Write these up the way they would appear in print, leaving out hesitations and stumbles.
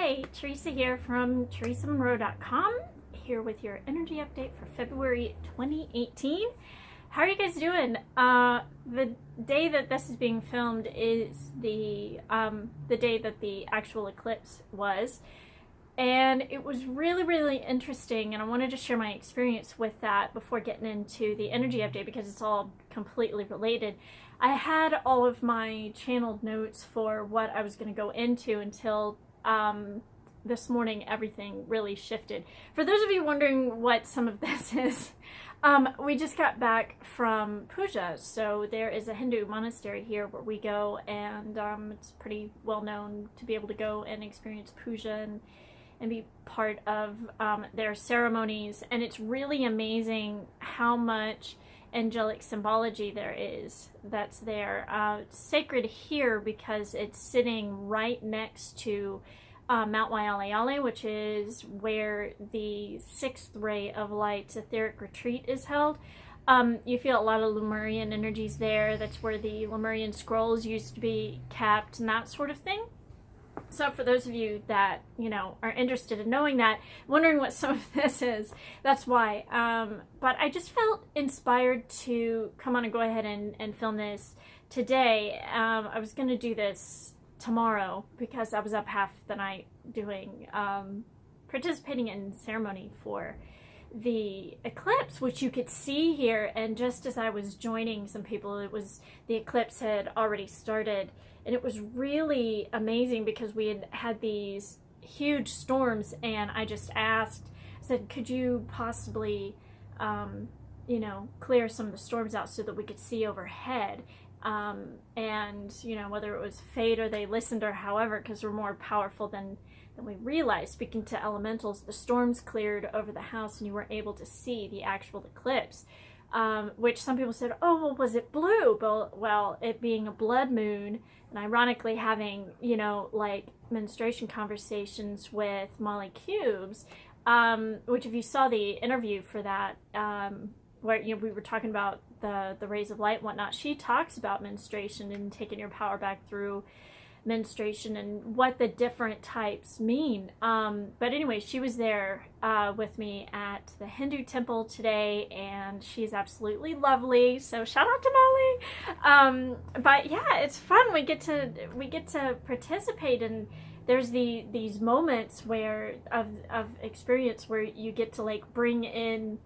Hi, Theresa here from theresamonro.com, here with your energy update for February 2018. How are you guys doing? The day that this is being filmed is the day that the actual eclipse was, and it was really interesting, and I wanted to share my experience with that before getting into the energy update because it's all completely related. I had all of my channeled notes for what I was going to go into until this morning everything really shifted. For those of you wondering what some of this is, we just got back from puja. So there is a Hindu monastery here where we go, and it's pretty well known to be able to go and experience puja and be part of their ceremonies. And it's really amazing how much angelic symbology there is that's there. It's sacred here because it's sitting right next to Mount Waialeale, which is where the 6th ray of light's etheric retreat is held. You feel a lot of Lemurian energies there. That's where the Lemurian scrolls used to be kept and that sort of thing. So for those of you that, are interested in knowing that, wondering what some of this is, that's why. But I just felt inspired to come on and go ahead and film this today. I was going to do this tomorrow because I was up half the night doing, participating in ceremony for the eclipse, which you could see here. And just as I was joining some people, the eclipse had already started. And it was really amazing because we had these huge storms, and I just asked, I said, could you possibly, clear some of the storms out so that we could see overhead? And, whether it was fate or they listened or however, because we're more powerful than we realized. Speaking to elementals, the storms cleared over the house and you were able to see the actual eclipse. Which some people said, oh, well, was it blue? Well, it being a blood moon, and ironically having, like menstruation conversations with Molly Cubes, which if you saw the interview for that, where, we were talking about the rays of light and whatnot, she talks about menstruation and taking your power back through menstruation and what the different types mean. But anyway, she was there with me at the Hindu temple today, and she's absolutely lovely. So shout out to Molly. But yeah, it's fun. We get to participate, and there's these moments where of experience where you get to like bring in,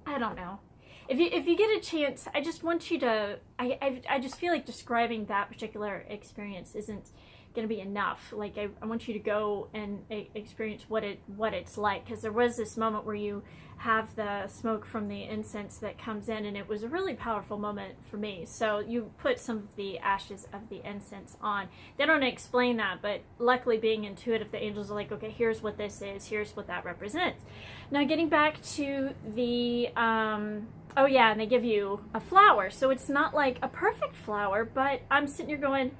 I don't know. If you get a chance, I just want you to, I just feel like describing that particular experience isn't going to be enough. Like, I want you to go and experience what it's like, because there was this moment where you have the smoke from the incense that comes in, and it was a really powerful moment for me. So you put some of the ashes of the incense on. They don't explain that, but luckily being intuitive, the angels are like, okay, here's what this is, here's what that represents. Now getting back to the, oh yeah, and they give you a flower. So it's not like a perfect flower, but I'm sitting here going,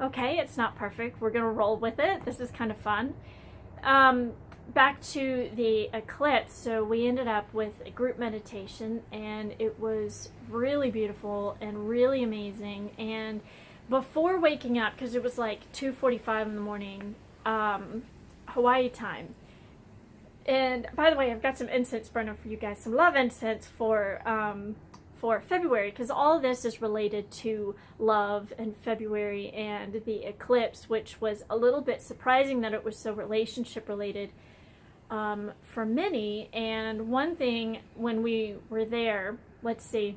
okay, it's not perfect. We're going to roll with it. This is kind of fun. Back to the eclipse. So we ended up with a group meditation, and it was really beautiful and really amazing. And before waking up, because it was like 2:45 in the morning, Hawaii time. And by the way, I've got some incense burning for you guys, some love incense for February, because all of this is related to love and February and the eclipse, which was a little bit surprising that it was so relationship related for many. And one thing when we were there, let's see,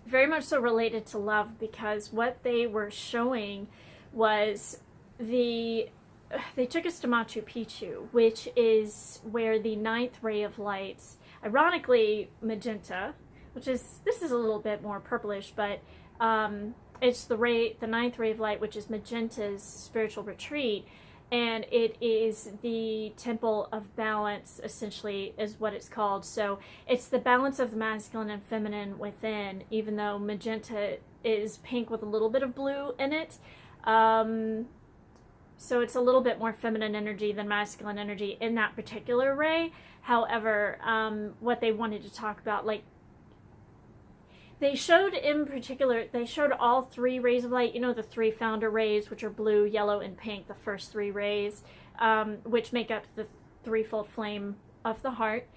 very much so related to love, because what they were showing was they took us to Machu Picchu, which is where the 9th ray of lights, ironically magenta, this is a little bit more purplish, but it's the 9th ray of light, which is magenta's spiritual retreat, and it is the temple of balance, essentially, is what it's called. So it's the balance of the masculine and feminine within, even though magenta is pink with a little bit of blue in it. So it's a little bit more feminine energy than masculine energy in that particular ray. However, what they wanted to talk about, like, they showed all 3 rays of light, the 3 founder rays, which are blue, yellow, and pink, the first 3 rays. which make up the threefold flame of the heart.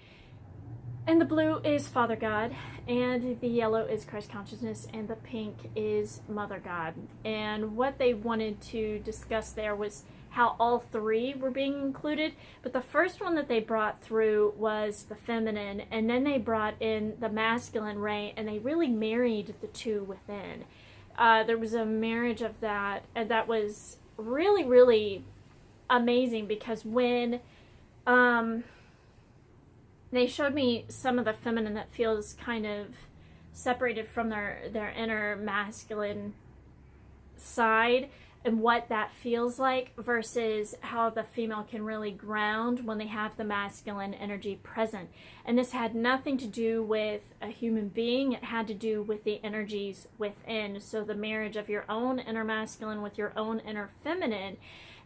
And the blue is Father God, and the yellow is Christ consciousness, and the pink is Mother God. And what they wanted to discuss there was how all three were being included, but the first one that they brought through was the feminine, and then they brought in the masculine ray, and they really married the two within. There was a marriage of that, and that was really, really amazing, because when they showed me some of the feminine that feels kind of separated from their inner masculine side, and what that feels like versus how the female can really ground when they have the masculine energy present. And this had nothing to do with a human being, it had to do with the energies within. So the marriage of your own inner masculine with your own inner feminine.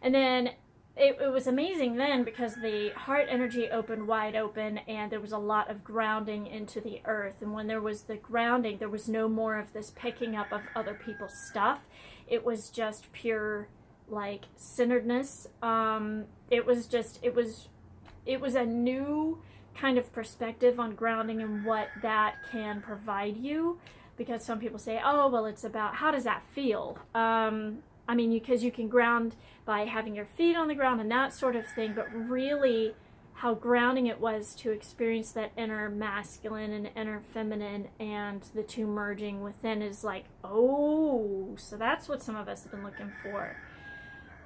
And then it was amazing then, because the heart energy opened wide open, and there was a lot of grounding into the earth. And when there was the grounding, there was no more of this picking up of other people's stuff. It was just pure, like, centeredness. It was a new kind of perspective on grounding and what that can provide you. Because some people say, oh, well, it's about, how does that feel? I mean, because you can ground by having your feet on the ground and that sort of thing, but really how grounding it was to experience that inner masculine and inner feminine, and the two merging within is like, oh, so that's what some of us have been looking for.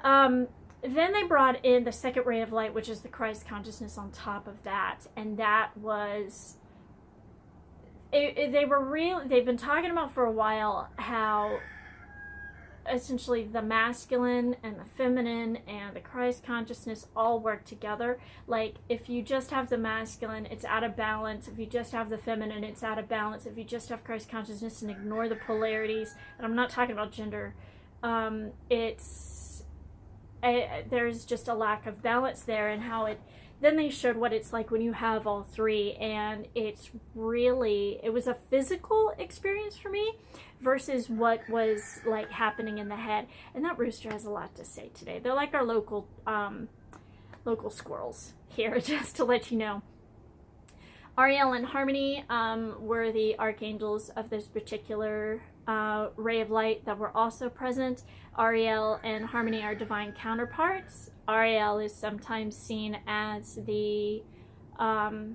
Then they brought in the second ray of light, which is the Christ consciousness on top of that, and that was, they've been talking about for a while how essentially the masculine and the feminine and the Christ consciousness all work together. Like, if you just have the masculine, it's out of balance. If you just have the feminine, it's out of balance. If you just have Christ consciousness and ignore the polarities, and I'm not talking about gender, there's just a lack of balance there. And how it, then they showed what it's like when you have all three, and it was a physical experience for me versus what was like happening in the head. And that rooster has a lot to say today. They're like our local squirrels here, just to let you know. Ariel and Harmony were the archangels of this particular ray of light that were also present. Ariel and Harmony are divine counterparts. Ariel is sometimes seen as the Ariel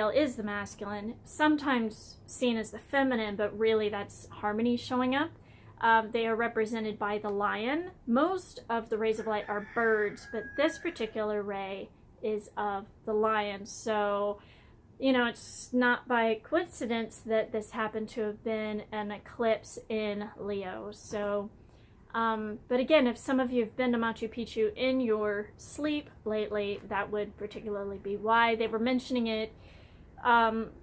is the masculine, sometimes seen as the feminine, but really that's Harmony showing up. They are represented by the lion. Most of the rays of light are birds, but this particular ray is of the lion. So, you know, it's not by coincidence that this happened to have been an eclipse in Leo. So, but again, if some of you have been to Machu Picchu in your sleep lately, that would particularly be why. They were mentioning it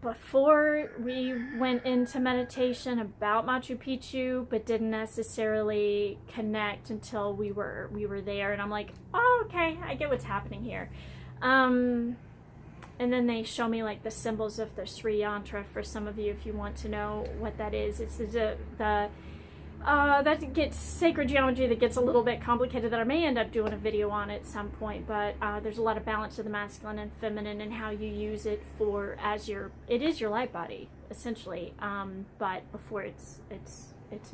before we went into meditation about Machu Picchu, but didn't necessarily connect until we were there. And I'm like, oh, okay, I get what's happening here. And then they show me like the symbols of the Sri Yantra for some of you if you want to know what that is. It's that gets sacred geometry that gets a little bit complicated that I may end up doing a video on at some point, but there's a lot of balance to the masculine and feminine and how you use it for it is your light body essentially, but before it's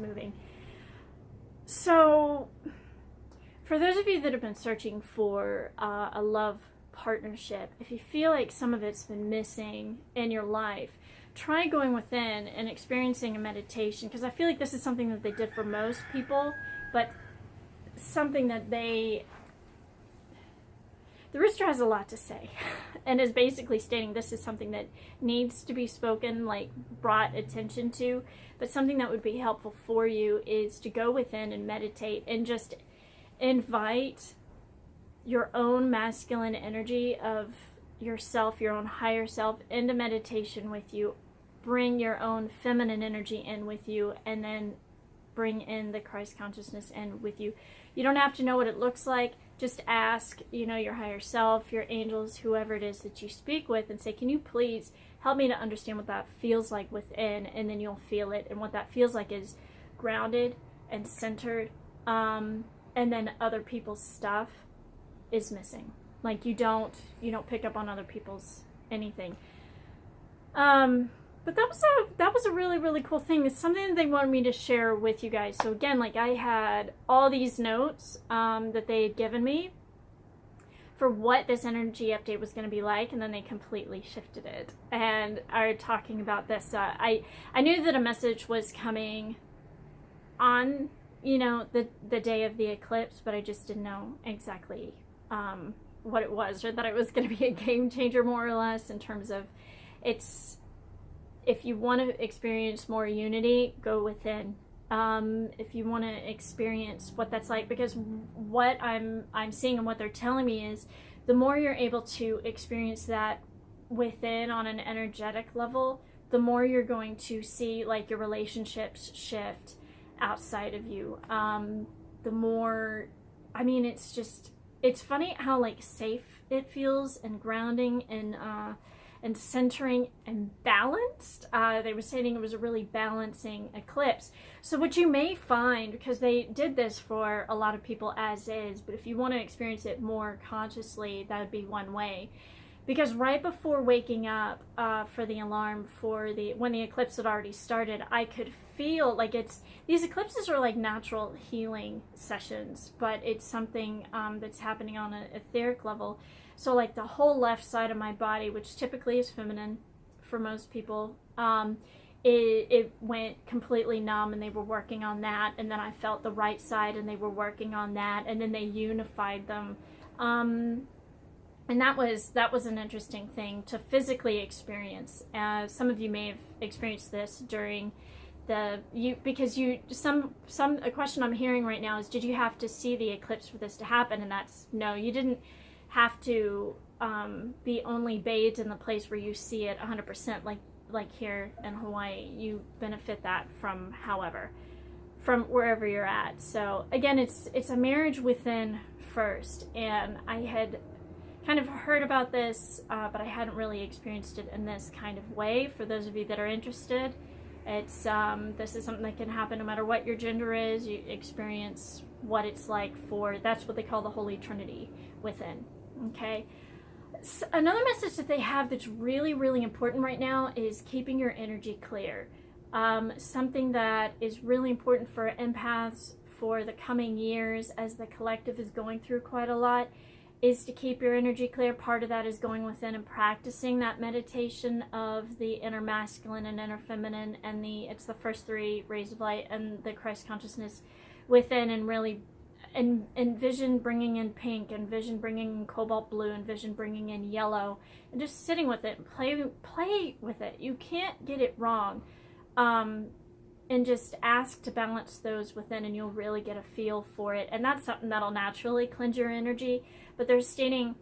moving. So for those of you that have been searching for a love partnership, if you feel like some of it's been missing in your life, try going within and experiencing a meditation, because I feel like this is something that they did for most people, but something that the rooster has a lot to say and is basically stating this is something that needs to be spoken, like brought attention to, but something that would be helpful for you is to go within and meditate and just invite your own masculine energy of yourself, your own higher self, into meditation with you. Bring your own feminine energy in with you, and then bring in the Christ consciousness in with you. You don't have to know what it looks like. Just ask, your higher self, your angels, whoever it is that you speak with, and say, can you please help me to understand what that feels like within? And then you'll feel it. And what that feels like is grounded and centered. And then other people's stuff is missing. Like you don't pick up on other people's anything. But that was a really, really cool thing. It's something that they wanted me to share with you guys. So again, like I had all these notes that they had given me for what this energy update was going to be like, and then they completely shifted it and are talking about this. I knew that a message was coming on, the day of the eclipse, but I just didn't know exactly what it was, or that it was going to be a game changer, more or less, in terms of if you want to experience more unity, go within. If you want to experience what that's like, because what I'm seeing and what they're telling me is the more you're able to experience that within on an energetic level, the more you're going to see like your relationships shift outside of you. The more, I mean, it's funny how like safe it feels and grounding and centering and balanced. They were saying it was a really balancing eclipse. So what you may find, because they did this for a lot of people as is, but if you want to experience it more consciously, that would be one way. Because right before waking up for the alarm when the eclipse had already started, I could feel like these eclipses are like natural healing sessions, but it's something that's happening on an etheric level. So like the whole left side of my body, which typically is feminine for most people, it went completely numb, and they were working on that. And then I felt the right side, and they were working on that, and then they unified them. And that was an interesting thing to physically experience. Some of you may have experienced this during a question I'm hearing right now is, did you have to see the eclipse for this to happen? And that's no, you didn't have to be only bathed in the place where you see it 100%, like here in Hawaii. You benefit that from wherever you're at. So again, it's a marriage within first, and I had kind of heard about this, but I hadn't really experienced it in this kind of way. For those of you that are interested, it's this is something that can happen no matter what your gender is. You experience what it's like that's what they call the Holy Trinity within. Okay. So another message that they have that's really, really important right now is keeping your energy clear. Something that is really important for empaths for the coming years, as the collective is going through quite a lot, is to keep your energy clear. Part of that is going within and practicing that meditation of the inner masculine and inner feminine, and it's the first three rays of light and the Christ consciousness within, and really envision bringing in pink, envision bringing in cobalt blue, envision bringing in yellow, and just sitting with it and play with it. You can't get it wrong. And just ask to balance those within, and you'll really get a feel for it. And that's something that'll naturally cleanse your energy. But they're stating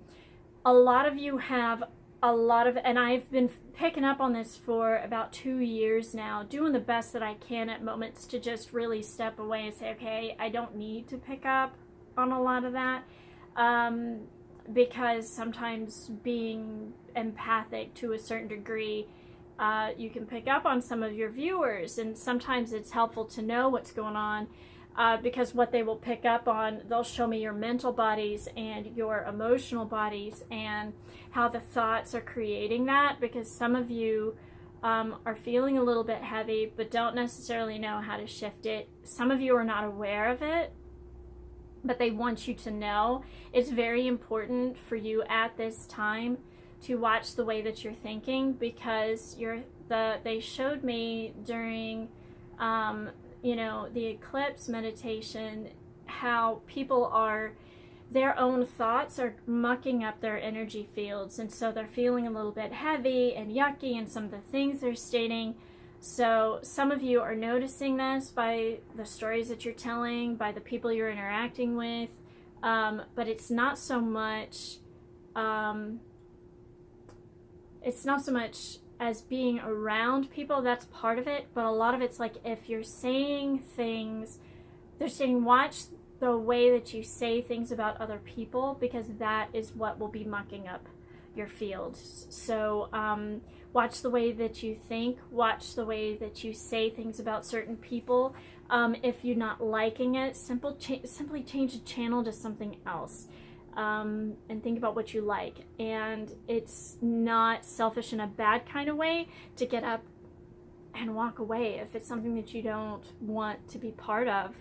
a lot of you have and I've been picking up on this for about 2 years now, doing the best that I can at moments to just really step away and say, okay, I don't need to pick up on a lot of that. Because sometimes being empathic to a certain degree, you can pick up on some of your viewers, and sometimes it's helpful to know what's going on, because what they will pick up on, they'll show me your mental bodies and your emotional bodies and how the thoughts are creating that, because some of you are feeling a little bit heavy but don't necessarily know how to shift it. Some of you are not aware of it, but they want you to know. It's very important for you at this time to watch the way that you're thinking, because they showed me during the eclipse meditation how their own thoughts are mucking up their energy fields, and so they're feeling a little bit heavy and yucky in some of the things they're stating. So some of you are noticing this by the stories that you're telling, by the people you're interacting with, but it's not so much as being around people. That's part of it, but a lot of it's like if you're saying things, they're saying watch the way that you say things about other people, because that is what will be mucking up your field. So watch the way that you think, watch the way that you say things about certain people. If you're not liking it, simply change the channel to something else. and think about what you like. And it's not selfish in a bad kind of way to get up and walk away if it's something that you don't want to be part of.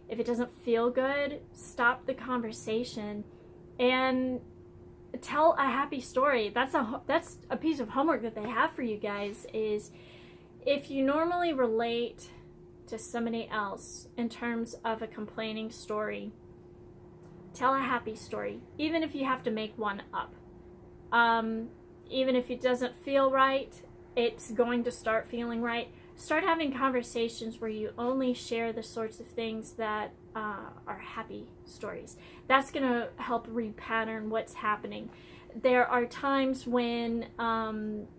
If it doesn't feel good, stop the conversation and tell a happy story. That's a piece of homework that they have for you guys, is if you normally relate to somebody else in terms of a complaining story, tell a happy story, even if you have to make one up. Even if it doesn't feel right, it's going to start feeling right. Start having conversations where you only share the sorts of things that are happy stories. That's going to help repattern what's happening. There are times when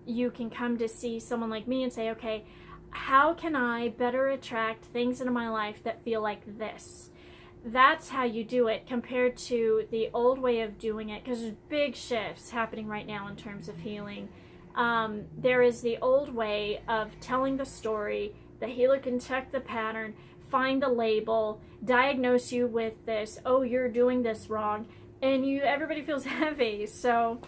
you can come to see someone like me and say, okay, how can I better attract things into my life that feel like this? That's how you do it compared to the old way of doing it, because there's big shifts happening right now in terms of healing. There is the old way of telling the story. The healer can check the pattern, find the label, diagnose you with this, oh, you're doing this wrong, and everybody feels heavy. So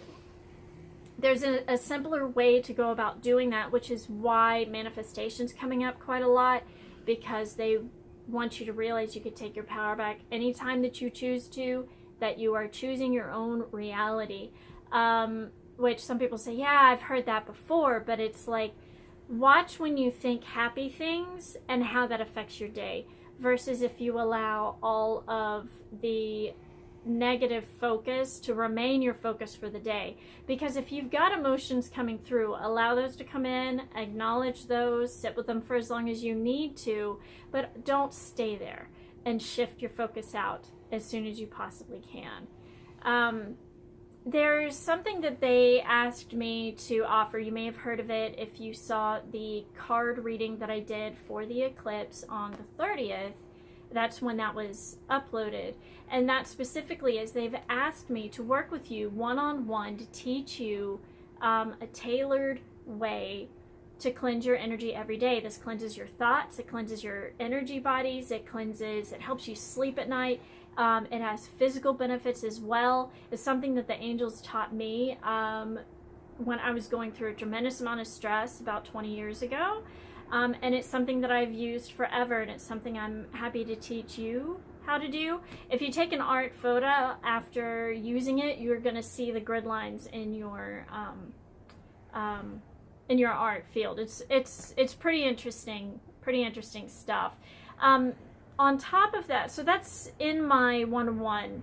there's a simpler way to go about doing that, which is why manifestation's coming up quite a lot, because they want you to realize you could take your power back anytime that you choose to, that you are choosing your own reality. Which some people say, yeah, I've heard that before, but it's like, watch when you think happy things and how that affects your day, versus if you allow all of the negative focus to remain your focus for the day. Because if you've got emotions coming through, allow those to come in, acknowledge those, sit with them for as long as you need to, but don't stay there, and shift your focus out as soon as you possibly can. There's something that they asked me to offer. You may have heard of it if you saw the card reading that I did for the eclipse on the 30th. That's when that was uploaded. And that specifically is they've asked me to work with you one-on-one to teach you a tailored way to cleanse your energy every day. This cleanses your thoughts, it cleanses your energy bodies, it helps you sleep at night. It has physical benefits as well. It's something that the angels taught me when I was going through a tremendous amount of stress about 20 years ago. And it's something that I've used forever, and it's something I'm happy to teach you how to do. If you take an art photo after using it, you're going to see the grid lines in your art field. It's pretty interesting stuff. On top of that, so that's in my 1-on-1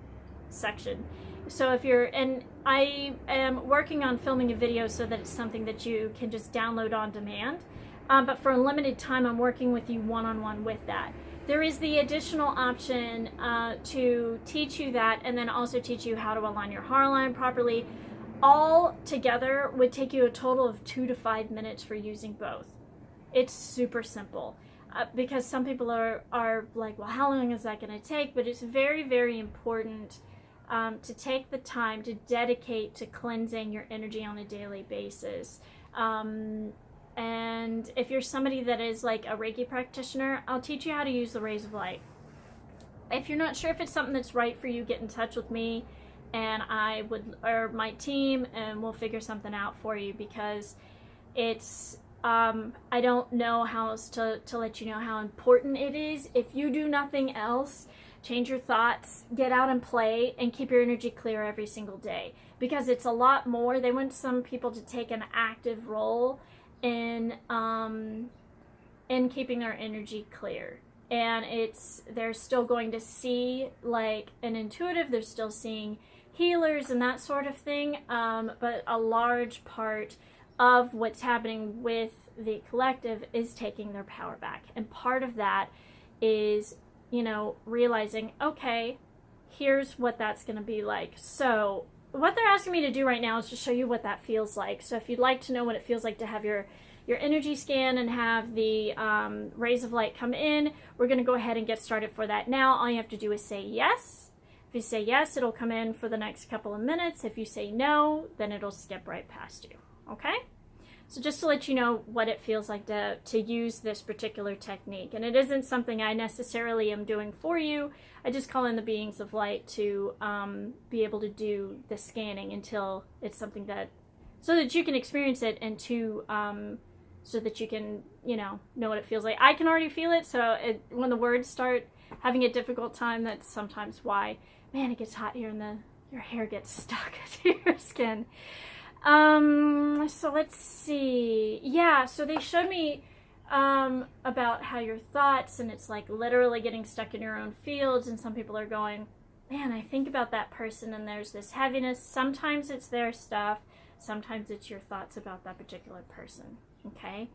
section. So and I am working on filming a video so that it's something that you can just download on demand. But for a limited time, I'm working with you one-on-one with that. There is the additional option to teach you that, and then also teach you how to align your heart line properly. All together would take you a total of 2 to 5 minutes for using both. It's super simple. Because some people are like, well, how long is that going to take? But it's very, very important to take the time to dedicate to cleansing your energy on a daily basis. And if you're somebody that is like a Reiki practitioner, I'll teach you how to use the rays of light. If you're not sure if it's something that's right for you, get in touch with me, and or my team, and we'll figure something out for you, because it's I don't know how else to let you know how important it is. If you do nothing else, change your thoughts, get out and play, and keep your energy clear every single day. Because it's a lot more. They want some people to take an active role in keeping their energy clear. And they're still going to see like an intuitive, they're still seeing healers and that sort of thing. But a large part of what's happening with the collective is taking their power back. And part of that is, realizing, okay, here's what that's going to be like. So what they're asking me to do right now is to show you what that feels like. So if you'd like to know what it feels like to have your energy scan and have the rays of light come in, we're going to go ahead and get started for that now. All you have to do is say yes. If you say yes, it'll come in for the next couple of minutes. If you say no, then it'll skip right past you. Okay? So just to let you know what it feels like to use this particular technique. And it isn't something I necessarily am doing for you. I just call in the beings of light to be able to do the scanning until it's something that, so that you can experience it, and to, so that you can, know what it feels like. I can already feel it, so when the words start having a difficult time, that's sometimes why. Man, it gets hot here and your hair gets stuck to your skin. So let's see. Yeah, so they showed me about how your thoughts, and it's like literally getting stuck in your own fields, and some people are going, man, I think about that person and there's this heaviness. Sometimes it's their stuff, sometimes it's your thoughts about that particular person, okay?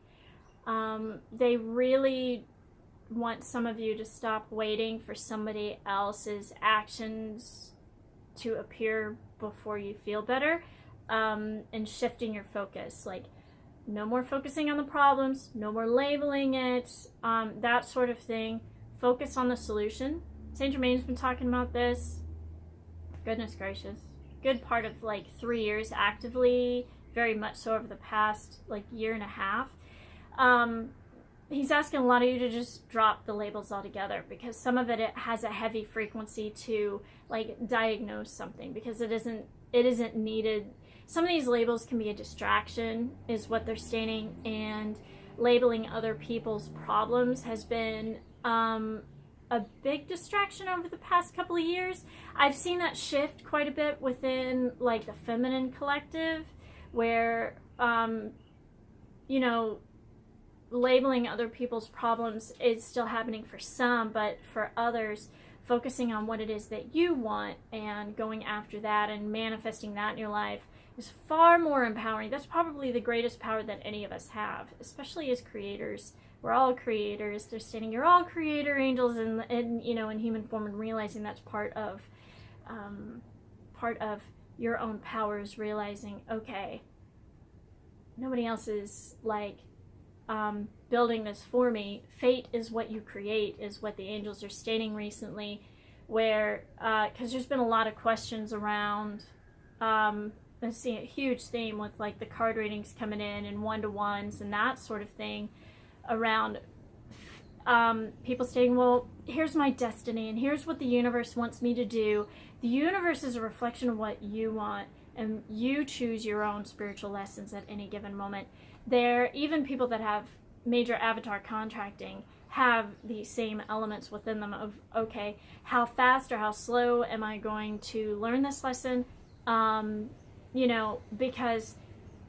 They really want some of you to stop waiting for somebody else's actions to appear before you feel better. And shifting your focus, like no more focusing on the problems, no more labeling it, that sort of thing. Focus on the solution. Saint Germain's been talking about this. Goodness gracious. Good part of like 3 years actively, very much so over the past like year and a half. He's asking a lot of you to just drop the labels altogether, because some of it has a heavy frequency to like diagnose something, because it isn't needed. Some of these labels can be a distraction, is what they're stating, and labeling other people's problems has been a big distraction over the past couple of years. I've seen that shift quite a bit within like the feminine collective, where labeling other people's problems is still happening for some, but for others, focusing on what it is that you want and going after that and manifesting that in your life is far more empowering. That's probably the greatest power that any of us have, especially as creators. We're all creators. They're stating you're all creator angels in human form, and realizing that's part of your own powers, realizing, okay, nobody else is like building this for me. Fate is what you create, is what the angels are stating recently, where because there's been a lot of questions around I'm seeing a huge theme with like the card readings coming in and one-to-ones and that sort of thing, around people stating, well, here's my destiny and here's what the universe wants me to do. The universe is a reflection of what you want, and you choose your own spiritual lessons at any given moment. Even people that have major avatar contracting have the same elements within them of, okay, how fast or how slow am I going to learn this lesson? Because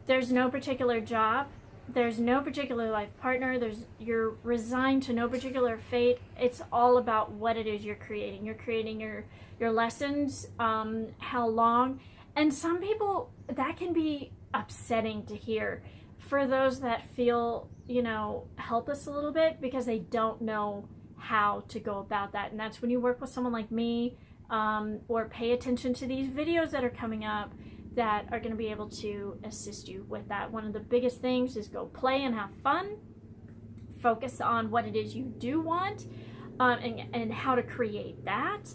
there's no particular job, there's no particular life partner, you're resigned to no particular fate. It's all about what it is you're creating. You're creating your lessons, how long. And some people, that can be upsetting to hear for those that feel, helpless a little bit because they don't know how to go about that. And that's when you work with someone like me, or pay attention to these videos that are coming up that are going to be able to assist you with that. One of the biggest things is go play and have fun. Focus on what it is you do want, and how to create that.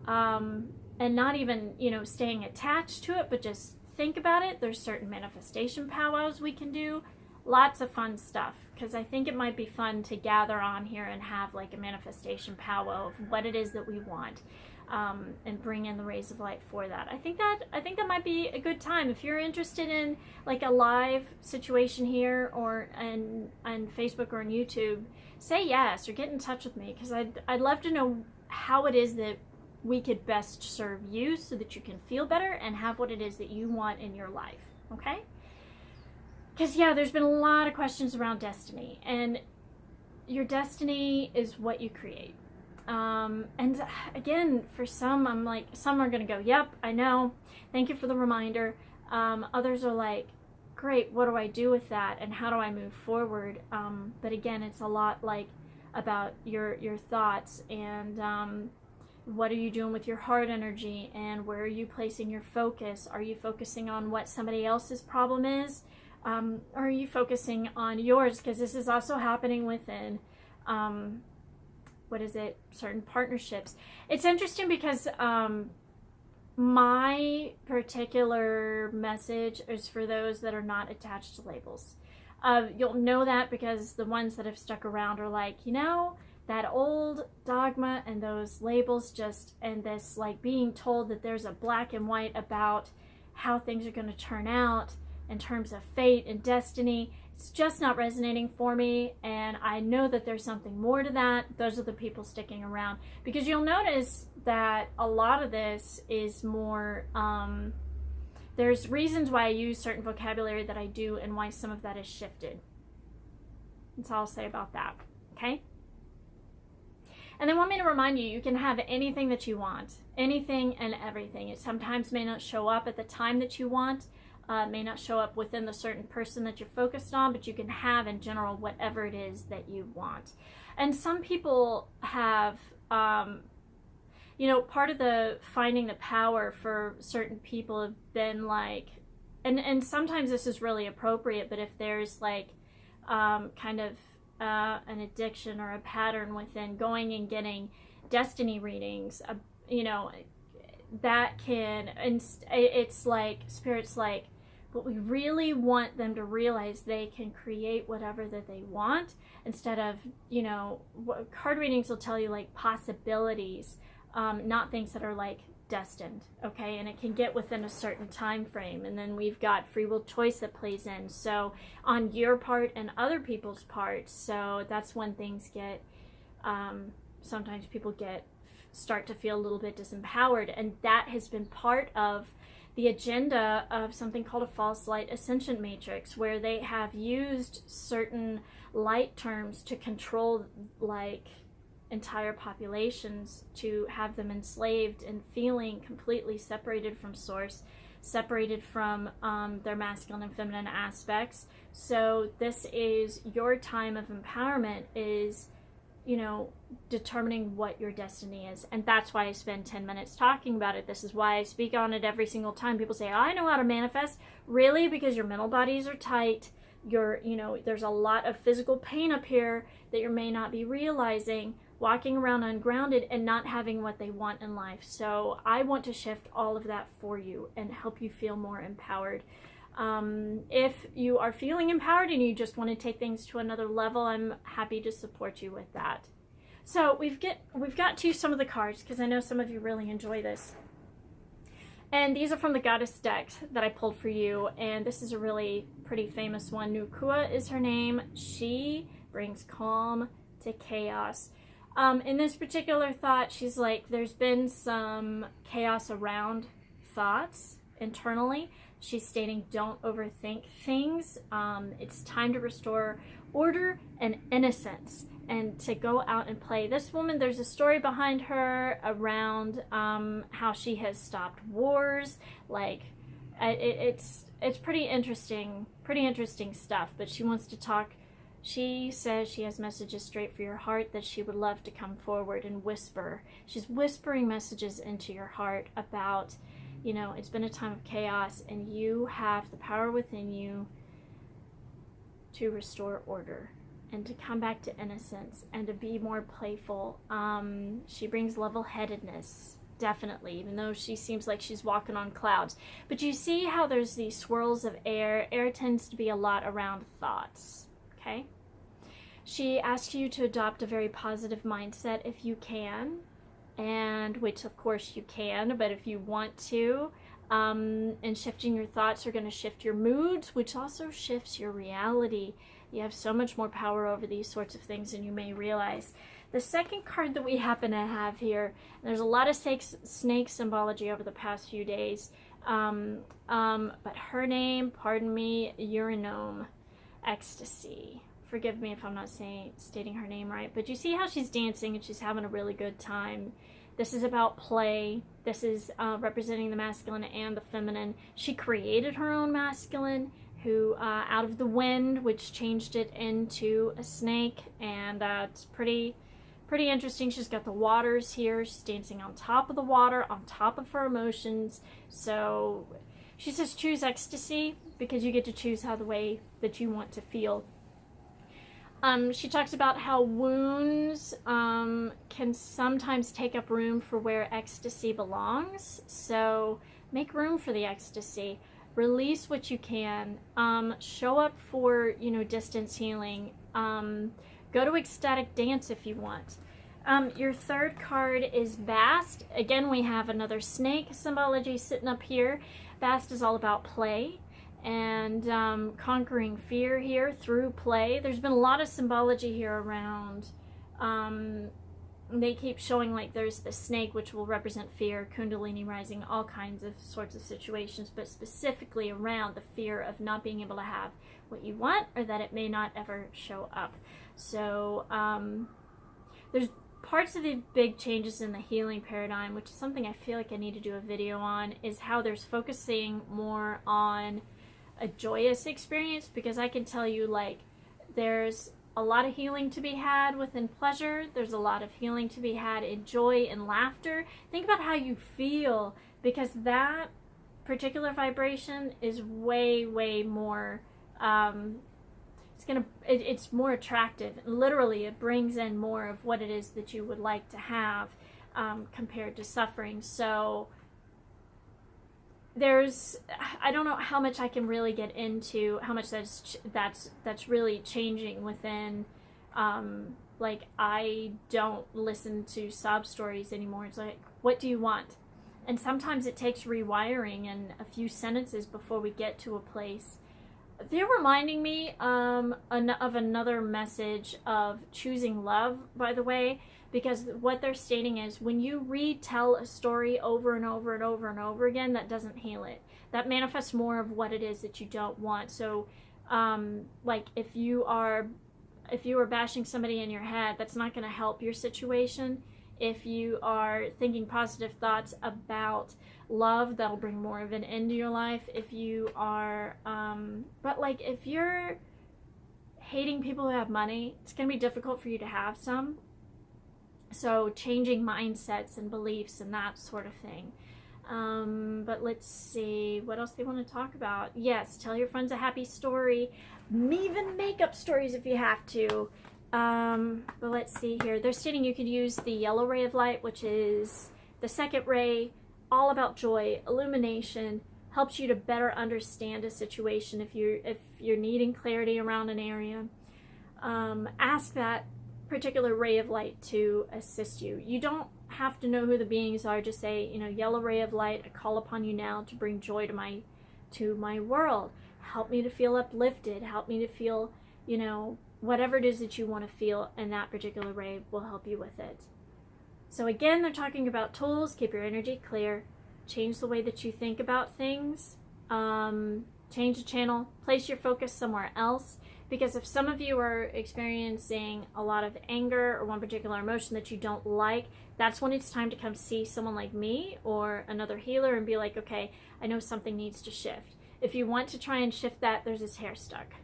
And not even, staying attached to it, but just think about it. There's certain manifestation powwows we can do. Lots of fun stuff, because I think it might be fun to gather on here and have like a manifestation powwow of what it is that we want, and bring in the rays of light for that. I think that might be a good time. If you're interested in like a live situation here, or on Facebook or on YouTube, say yes or get in touch with me, because I'd love to know how it is that we could best serve you so that you can feel better and have what it is that you want in your life, okay? Because there's been a lot of questions around destiny, and your destiny is what you create. And again, for some, I'm like, some are going to go, yep, I know, thank you for the reminder. Others are like, great, what do I do with that, and how do I move forward? But again, it's a lot like about your thoughts, and what are you doing with your heart energy, and where are you placing your focus? Are you focusing on what somebody else's problem is? Or are you focusing on yours? Because this is also happening within certain partnerships. It's interesting because my particular message is for those that are not attached to labels. You'll know that because the ones that have stuck around are like, you know, that old dogma and those labels just, and this like being told that there's a black and white about how things are going to turn out in terms of fate and destiny. It's just not resonating for me, and I know that there's something more to that. Those are the people sticking around, because you'll notice that a lot of this is more, there's reasons why I use certain vocabulary that I do and why some of that is shifted. That's all I'll say about that, okay? And they want me to remind you, you can have anything that you want, anything and everything. It sometimes may not show up at the time that you want, may not show up within the certain person that you're focused on, but you can have in general whatever it is that you want. And some people have, you know, part of the finding the power for certain people have been like, and sometimes this is really appropriate, but if there's like kind of an addiction or a pattern within going and getting destiny readings, you know, that can, and it's like, Spirit's like, but we really want them to realize they can create whatever that they want, instead of, you know, card readings will tell you like possibilities, not things that are like destined, okay? And it can get within a certain time frame, and then we've got free will choice that plays in, so on your part and other people's parts. So that's when things get, sometimes people start to feel a little bit disempowered, and that has been part of the agenda of something called a false light ascension matrix, where they have used certain light terms to control like entire populations, to have them enslaved and feeling completely separated from source, separated from their masculine and feminine aspects. So this is your time of empowerment, is, you know, determining what your destiny is. And that's why I spend 10 minutes talking about it. This is why I speak on it every single time. People say, I know how to manifest. Really? Because your mental bodies are tight. You know, there's a lot of physical pain up here that you may not be realizing, walking around ungrounded and not having what they want in life. So I want to shift all of that for you and help you feel more empowered. If you are feeling empowered and you just want to take things to another level, I'm happy to support you with that. So we've got to some of the cards, because I know some of you really enjoy this. And these are from the Goddess deck that I pulled for you, and this is a really pretty famous one. Nukua is her name. She brings calm to chaos. In this particular thought, she's like, there's been some chaos around thoughts internally. She's stating, don't overthink things. It's time to restore order and innocence and to go out and play. This woman, there's a story behind her around how she has stopped wars. Like, it's pretty interesting stuff, but she wants to talk. She says she has messages straight for your heart that she would love to come forward and whisper. She's whispering messages into your heart about, you know, it's been a time of chaos and you have the power within you to restore order and to come back to innocence and to be more playful. She brings level-headedness, definitely, even though she seems like she's walking on clouds. But you see how there's these swirls of air. Air tends to be a lot around thoughts, okay? She asks you to adopt a very positive mindset if you can, and which of course you can, but if you want to, and shifting your thoughts are going to shift your moods, which also shifts your reality. You have so much more power over these sorts of things than you may realize. The second card that we happen to have here, there's a lot of snake symbology over the past few days, but her name, pardon me, Uranome, Ecstasy. Forgive me if I'm not stating her name right, but you see how she's dancing and she's having a really good time. This is about play. This is representing the masculine and the feminine. She created her own masculine, who out of the wind, which changed it into a snake, and it's pretty interesting. She's got the waters here. She's dancing on top of the water, on top of her emotions. So she says choose ecstasy, because you get to choose how the way that you want to feel. She talks about how wounds can sometimes take up room for where ecstasy belongs. So make room for the ecstasy. release what you can, show up for, you know, distance healing, go to ecstatic dance if you want. Your third card is Bast. Again, we have another snake symbology sitting up here. Bast is all about play and conquering fear here through play. There's been a lot of symbology here around. They keep showing like there's the snake, which will represent fear, Kundalini rising, all kinds of sorts of situations, but specifically around the fear of not being able to have what you want, or that it may not ever show up. So there's parts of the big changes in the healing paradigm, which is something I feel like I need to do a video on, is how there's focusing more on a joyous experience, because I can tell you, like, there's a lot of healing to be had within pleasure. There's a lot of healing to be had in joy and laughter. Think about how you feel, because that particular vibration is way, way more, it's more attractive. Literally, it brings in more of what it is that you would like to have, compared to suffering. So I don't know how much I can really get into how much that's really changing within, like, I don't listen to sob stories anymore. It's like, what do you want? And sometimes it takes rewiring and a few sentences before we get to a place. They're reminding me of another message of choosing love, by the way, because what they're stating is when you retell a story over and over and over and over again, that doesn't heal it. That manifests more of what it is that you don't want. So, like, if you are bashing somebody in your head, that's not going to help your situation. If you are thinking positive thoughts about love, that'll bring more of an end to your life. If you are, but like, if you're hating people who have money, it's going to be difficult for you to have some. So changing mindsets and beliefs and that sort of thing. But let's see, what else they want to talk about? Yes, tell your friends a happy story. Even make up stories if you have to. But let's see here. They're stating you could use the yellow ray of light, which is the second ray, all about joy, illumination, helps you to better understand a situation if you're needing clarity around an area. Ask that particular ray of light to assist you. You don't have to know who the beings are. Just say, you know, yellow ray of light, I call upon you now to bring joy to my world. Help me to feel uplifted. Help me to feel, you know, whatever it is that you want to feel, and that particular ray will help you with it. So again, they're talking about tools. Keep your energy clear. Change the way that you think about things. Change the channel. Place your focus somewhere else. Because if some of you are experiencing a lot of anger or one particular emotion that you don't like, that's when it's time to come see someone like me or another healer and be like, okay, I know something needs to shift. If you want to try and shift that, there's this hair stuck.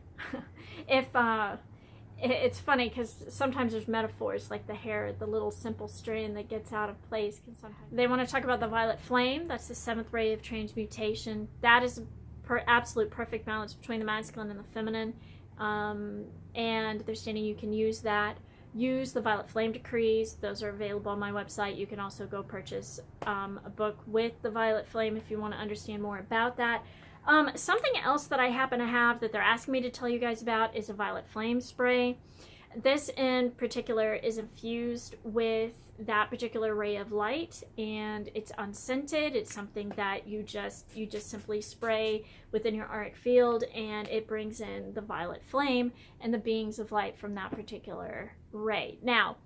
It's funny because sometimes there's metaphors like the hair, the little simple strand that gets out of place. Can sometimes they want to talk about the violet flame. That's the seventh ray of transmutation. That is absolute perfect balance between the masculine and the feminine. And they're stating you can use that. Use the violet flame decrees. Those are available on my website. You can also go purchase a book with the violet flame if you want to understand more about that. Something else that I happen to have that they're asking me to tell you guys about is a violet flame spray. This in particular is infused with that particular ray of light, and it's unscented. It's something that you just simply spray within your auric field, and it brings in the violet flame and the beings of light from that particular ray. Now,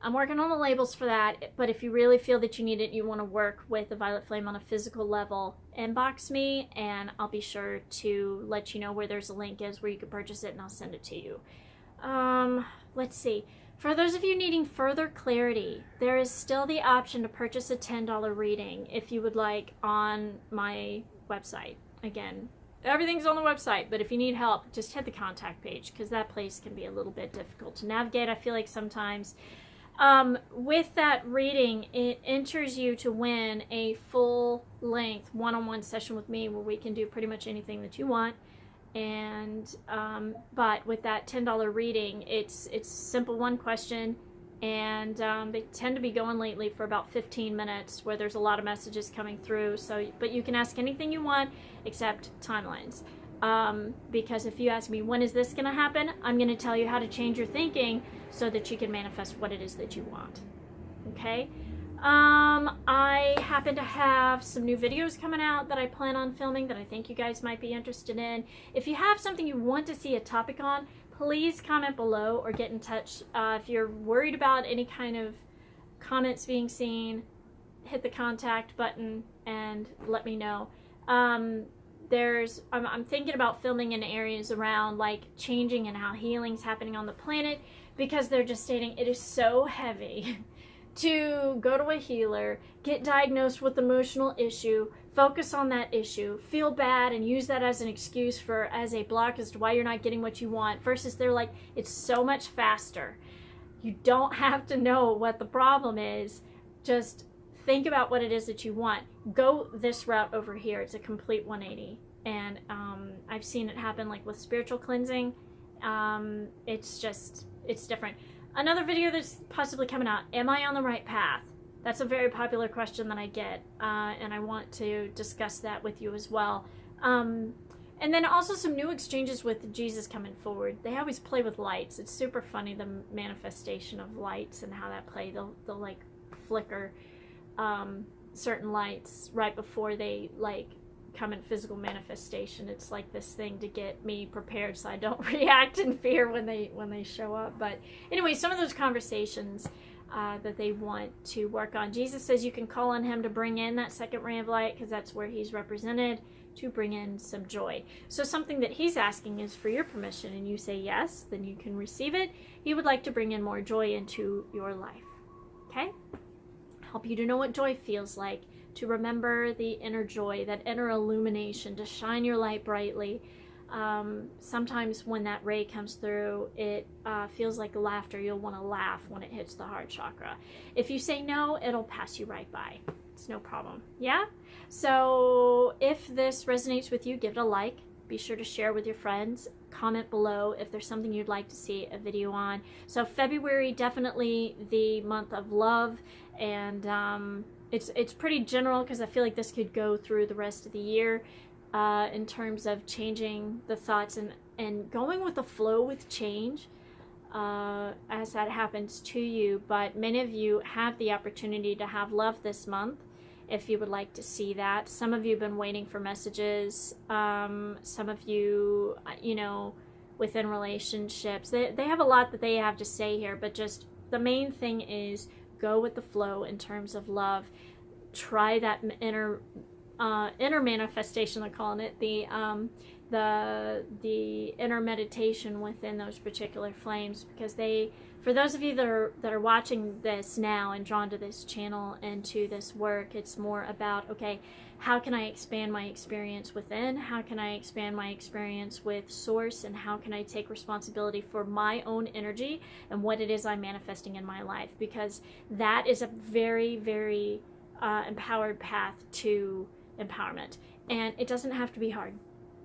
I'm working on the labels for that, but if you really feel that you need it, you want to work with the violet flame on a physical level, inbox me and I'll be sure to let you know where there's a link is where you can purchase it, and I'll send it to you. Let's see. For those of you needing further clarity, there is still the option to purchase a $10 reading if you would like on my website. Again, everything's on the website, but if you need help, just hit the contact page, because that place can be a little bit difficult to navigate. I feel like sometimes with that reading, it enters you to win a full-length one-on-one session with me where we can do pretty much anything that you want. And but with that $10 reading, it's simple, one question, and they tend to be going lately for about 15 minutes where there's a lot of messages coming through. So, but you can ask anything you want except timelines. Because if you ask me, when is this going to happen? I'm going to tell you how to change your thinking so that you can manifest what it is that you want. Okay? I happen to have some new videos coming out that I plan on filming that I think you guys might be interested in. If you have something you want to see a topic on, please comment below or get in touch. If you're worried about any kind of comments being seen, hit the contact button and let me know. I'm thinking about filming in areas around like changing and how healing's happening on the planet, because they're just stating it is so heavy to go to a healer, get diagnosed with an emotional issue, focus on that issue, feel bad, and use that as an excuse as a block as to why you're not getting what you want, versus they're like, it's so much faster. You don't have to know what the problem is. Just think about what it is that you want. Go this route over here. It's a complete 180. And I've seen it happen like with spiritual cleansing. It's different. Another video that's possibly coming out, am I on the right path? That's a very popular question that I get, and I want to discuss that with you as well. And then also some new exchanges with Jesus coming forward. They always play with lights. It's super funny, the manifestation of lights and how that play. They'll like flicker certain lights right before they like come in physical manifestation. It's like this thing to get me prepared so I don't react in fear when they show up. But anyway, some of those conversations that they want to work on. Jesus says you can call on him to bring in that second ray of light, because that's where he's represented, to bring in some joy. So something that he's asking is for your permission, and you say yes, then you can receive it. He would like to bring in more joy into your life. Okay? Help you to know what joy feels like, to remember the inner joy, that inner illumination, to shine your light brightly. Sometimes when that ray comes through, it feels like laughter. You'll want to laugh when it hits the heart chakra. If you say no, it'll pass you right by. It's no problem. Yeah? So if this resonates with you, give it a like. Be sure to share with your friends. Comment below if there's something you'd like to see a video on. So February, definitely the month of love, and it's pretty general, because I feel like this could go through the rest of the year in terms of changing the thoughts and going with the flow with change as that happens to you. But many of you have the opportunity to have love this month if you would like to see that. Some of you have been waiting for messages. Some of you, within relationships, they have a lot that they have to say here, but just the main thing is go with the flow in terms of love. Try that inner manifestation, they're calling it, the inner meditation within those particular flames, because for those of you that are watching this now and drawn to this channel and to this work, it's more about, okay, how can I expand my experience within? How can I expand my experience with source? And how can I take responsibility for my own energy and what it is I'm manifesting in my life? Because that is a very, very empowered path to empowerment, and it doesn't have to be hard.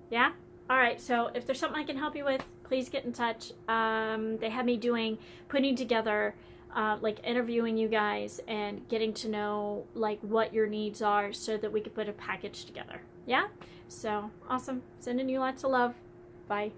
Yeah? All right, so if there's something I can help you with, please get in touch. They have me putting together like interviewing you guys and getting to know like what your needs are, so that we could put a package together. Yeah? So awesome. Sending you lots of love. Bye.